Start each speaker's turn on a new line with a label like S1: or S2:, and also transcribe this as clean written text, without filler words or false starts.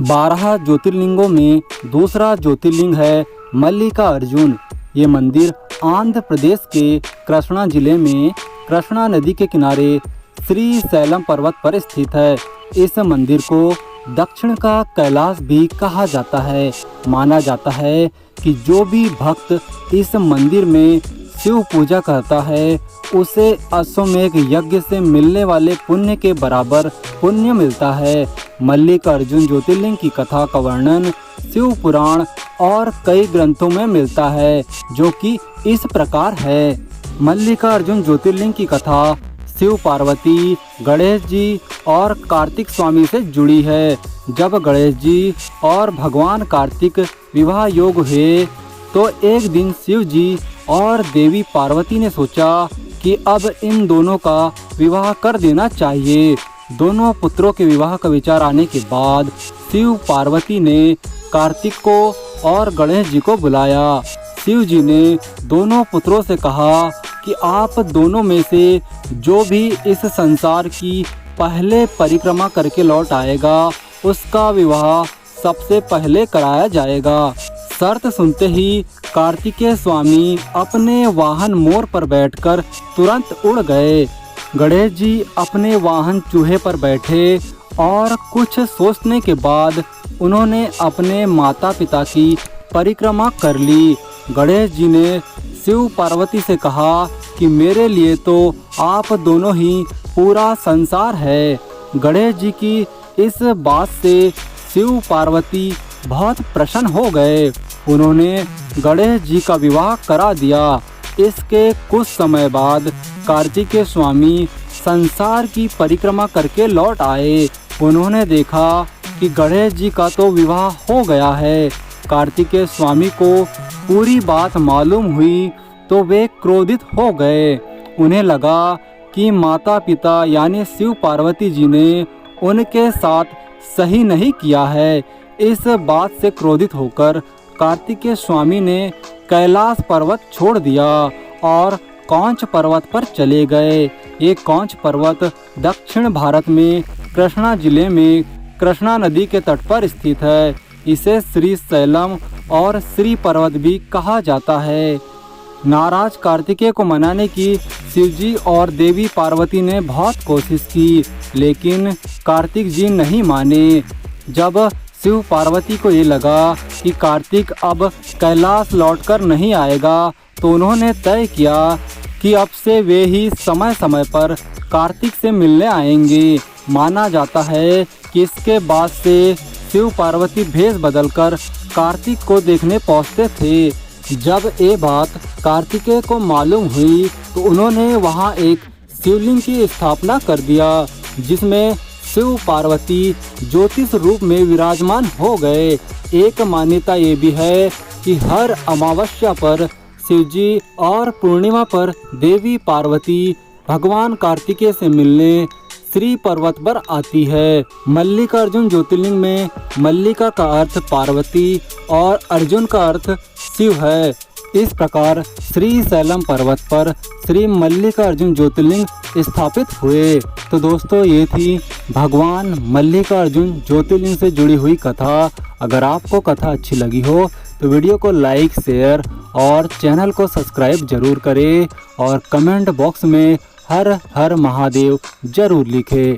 S1: 12 ज्योतिर्लिंगों में दूसरा ज्योतिर्लिंग है मल्लिकार्जुन। ये मंदिर आंध्र प्रदेश के कृष्णा जिले में कृष्णा नदी के किनारे श्री शैलम पर्वत पर स्थित है। इस मंदिर को दक्षिण का कैलाश भी कहा जाता है। माना जाता है कि जो भी भक्त इस मंदिर में शिव पूजा करता है उसे अश्वमेध यज्ञ से मिलने वाले पुण्य के बराबर पुण्य मिलता है। मल्लिकार्जुन ज्योतिर्लिंग की कथा का वर्णन शिव पुराण और कई ग्रंथों में मिलता है, जो कि इस प्रकार है। मल्लिकार्जुन ज्योतिर्लिंग की कथा शिव पार्वती, गणेश जी और कार्तिक स्वामी से जुड़ी है। जब गणेश जी और भगवान कार्तिक विवाह योग हुए तो एक दिन शिव जी और देवी पार्वती ने सोचा कि अब इन दोनों का विवाह कर देना चाहिए। दोनों पुत्रों के विवाह का विचार आने के बाद शिव पार्वती ने कार्तिक को और गणेश जी को बुलाया। शिव जी ने दोनों पुत्रों से कहा कि आप दोनों में से जो भी इस संसार की पहले परिक्रमा करके लौट आएगा उसका विवाह सबसे पहले कराया जाएगा। शर्त सुनते ही कार्तिकेय स्वामी अपने वाहन मोर पर बैठकर तुरंत उड़ गए। गणेश जी अपने वाहन चूहे पर बैठे और कुछ सोचने के बाद उन्होंने अपने माता पिता की परिक्रमा कर ली। गणेश जी ने शिव पार्वती से कहा कि मेरे लिए तो आप दोनों ही पूरा संसार है। गणेश जी की इस बात से शिव पार्वती बहुत प्रसन्न हो गए। उन्होंने गणेश जी का विवाह करा दिया। इसके कुछ समय बाद कार्तिकेय स्वामी संसार की परिक्रमा करके लौट आए। उन्होंने देखा कि गणेश जी का तो विवाह हो गया है। कार्तिकेय स्वामी को पूरी बात मालूम हुई तो वे क्रोधित हो गए। उन्हें लगा कि माता पिता यानी शिव पार्वती जी ने उनके साथ सही नहीं किया है। इस बात से क्रोधित होकर कार्तिकेय स्वामी ने कैलाश पर्वत छोड़ दिया और कौंच पर्वत पर चले गए। ये कौंच पर्वत दक्षिण भारत में कृष्णा जिले में कृष्णा नदी के तट पर स्थित है। इसे श्री शैलम और श्री पर्वत भी कहा जाता है। नाराज कार्तिकेय को मनाने की शिवजी और देवी पार्वती ने बहुत कोशिश की, लेकिन कार्तिक जी नहीं माने। जब शिव पार्वती को ये लगा कि कार्तिक अब कैलाश लौटकर नहीं आएगा तो उन्होंने तय किया कि अब से वे ही समय समय पर कार्तिक से मिलने आएंगे। माना जाता है कि इसके बाद से शिव पार्वती भेष बदलकर कार्तिक को देखने पहुंचते थे। जब ये बात कार्तिकेय को मालूम हुई तो उन्होंने वहां एक शिवलिंग की स्थापना कर दिया, जिसमें शिव पार्वती ज्योतिष रूप में विराजमान हो गए। एक मान्यता ये भी है कि हर अमावस्या पर शिवजी और पूर्णिमा पर देवी पार्वती भगवान कार्तिकेय से मिलने श्री पर्वत पर आती है। मल्लिकार्जुन ज्योतिर्लिंग में मल्लिका का अर्थ पार्वती और अर्जुन का अर्थ शिव है। इस प्रकार श्री शैलम पर्वत पर श्री मल्लिकार्जुन ज्योतिर्लिंग स्थापित हुए। तो दोस्तों, ये थी भगवान मल्लिकार्जुन ज्योतिर्लिंग से जुड़ी हुई कथा। अगर आपको कथा अच्छी लगी हो तो वीडियो को लाइक, शेयर और चैनल को सब्सक्राइब जरूर करें और कमेंट बॉक्स में हर हर महादेव जरूर लिखें।